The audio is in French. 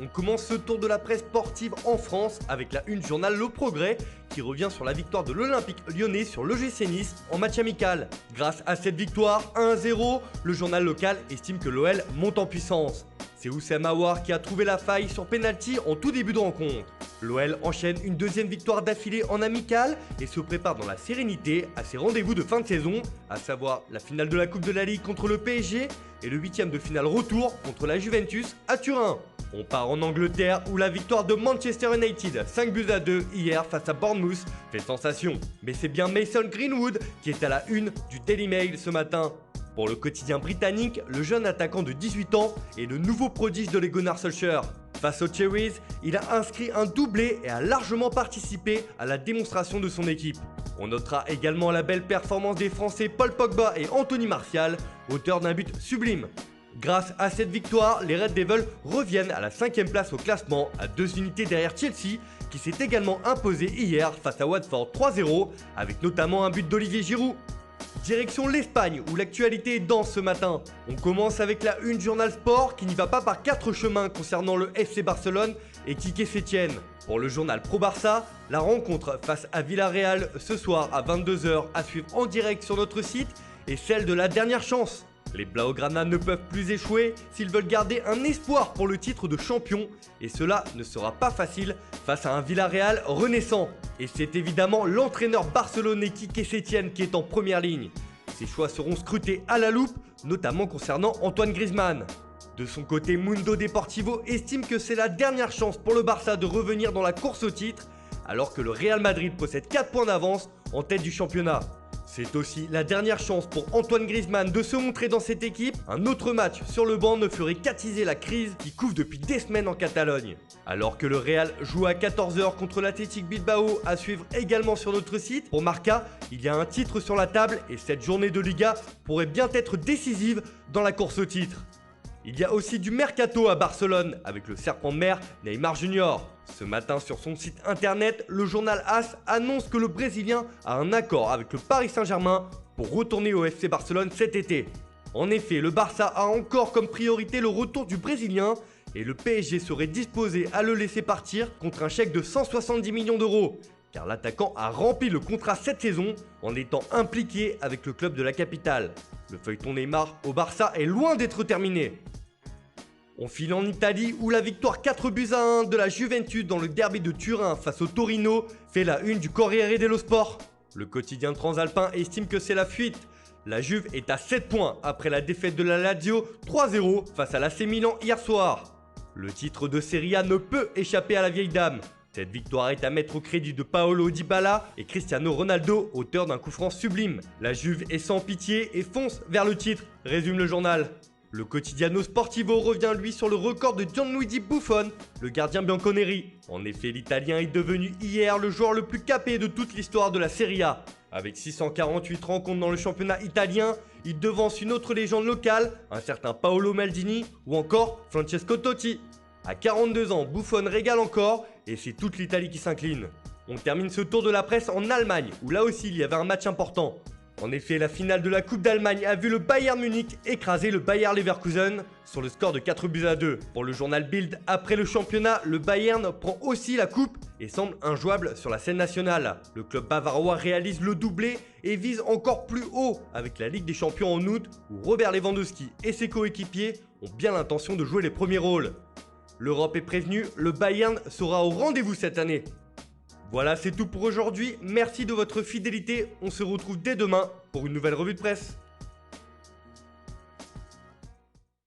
On commence ce tour de la presse sportive en France avec la une journal Le Progrès qui revient sur la victoire de l'Olympique lyonnais sur l'OGC Nice en match amical. Grâce à cette victoire 1-0, le journal local estime que l'OL monte en puissance. C'est Oussem Aouar qui a trouvé la faille sur penalty en tout début de rencontre. L'OL enchaîne une deuxième victoire d'affilée en amical et se prépare dans la sérénité à ses rendez-vous de fin de saison, à savoir la finale de la Coupe de la Ligue contre le PSG et le 8e de finale retour contre la Juventus à Turin. On part en Angleterre où la victoire de Manchester United 5-2 hier face à Bournemouth fait sensation. Mais c'est bien Mason Greenwood qui est à la une du Daily Mail ce matin. Pour le quotidien britannique, le jeune attaquant de 18 ans est le nouveau prodige de Gunnar Solskjaer. Face aux Cherries, il a inscrit un doublé et a largement participé à la démonstration de son équipe. On notera également la belle performance des Français Paul Pogba et Anthony Martial, auteurs d'un but sublime. Grâce à cette victoire, les Red Devils reviennent à la 5e place au classement, à 2 unités derrière Chelsea, qui s'est également imposé hier face à Watford 3-0, avec notamment un but d'Olivier Giroud. Direction l'Espagne où l'actualité est dense ce matin. On commence avec la une journal sport qui n'y va pas par 4 chemins concernant le FC Barcelone et Quique Sétienne. Pour le journal Pro Barça, la rencontre face à Villarreal ce soir à 22 h à suivre en direct sur notre site est celle de la dernière chance. Les Blaugrana ne peuvent plus échouer s'ils veulent garder un espoir pour le titre de champion et cela ne sera pas facile face à un Villarreal renaissant. Et c'est évidemment l'entraîneur barcelonais Quique Sétienne qui est en première ligne. Ses choix seront scrutés à la loupe, notamment concernant Antoine Griezmann. De son côté, Mundo Deportivo estime que c'est la dernière chance pour le Barça de revenir dans la course au titre, alors que le Real Madrid possède 4 points d'avance en tête du championnat. C'est aussi la dernière chance pour Antoine Griezmann de se montrer dans cette équipe. Un autre match sur le banc ne ferait qu'attiser la crise qui couve depuis des semaines en Catalogne. Alors que le Real joue à 14 h contre l'Athletic Bilbao, à suivre également sur notre site. Pour Marca, il y a un titre sur la table et cette journée de Liga pourrait bien être décisive dans la course au titre. Il y a aussi du mercato à Barcelone avec le serpent de mer Neymar Junior. Ce matin sur son site internet, le journal AS annonce que le Brésilien a un accord avec le Paris Saint-Germain pour retourner au FC Barcelone cet été. En effet, le Barça a encore comme priorité le retour du Brésilien et le PSG serait disposé à le laisser partir contre un chèque de 170 millions d'euros. Car l'attaquant a rempli le contrat cette saison en étant impliqué avec le club de la capitale. Le feuilleton Neymar au Barça est loin d'être terminé. On file en Italie où la victoire 4-1 de la Juventus dans le derby de Turin face au Torino fait la une du Corriere dello Sport. Le quotidien transalpin estime que c'est la fuite. La Juve est à 7 points après la défaite de la Lazio 3-0 face à l'AC Milan hier soir. Le titre de Serie A ne peut échapper à la vieille dame. Cette victoire est à mettre au crédit de Paolo Dybala et Cristiano Ronaldo, auteur d'un coup franc sublime. La Juve est sans pitié et fonce vers le titre, résume le journal. Le Quotidiano Sportivo revient lui sur le record de Gianluigi Buffon, le gardien bianconeri. En effet, l'Italien est devenu hier le joueur le plus capé de toute l'histoire de la Serie A. Avec 648 rencontres dans le championnat italien, il devance une autre légende locale, un certain Paolo Maldini ou encore Francesco Totti. À 42 ans, Buffon régale encore et c'est toute l'Italie qui s'incline. On termine ce tour de la presse en Allemagne où là aussi il y avait un match important. En effet, la finale de la Coupe d'Allemagne a vu le Bayern Munich écraser le Bayer Leverkusen sur le score de 4-2. Pour le journal Bild, après le championnat, le Bayern prend aussi la coupe et semble injouable sur la scène nationale. Le club bavarois réalise le doublé et vise encore plus haut avec la Ligue des Champions en août où Robert Lewandowski et ses coéquipiers ont bien l'intention de jouer les premiers rôles. L'Europe est prévenue, le Bayern sera au rendez-vous cette année. Voilà, c'est tout pour aujourd'hui. Merci de votre fidélité. On se retrouve dès demain pour une nouvelle revue de presse.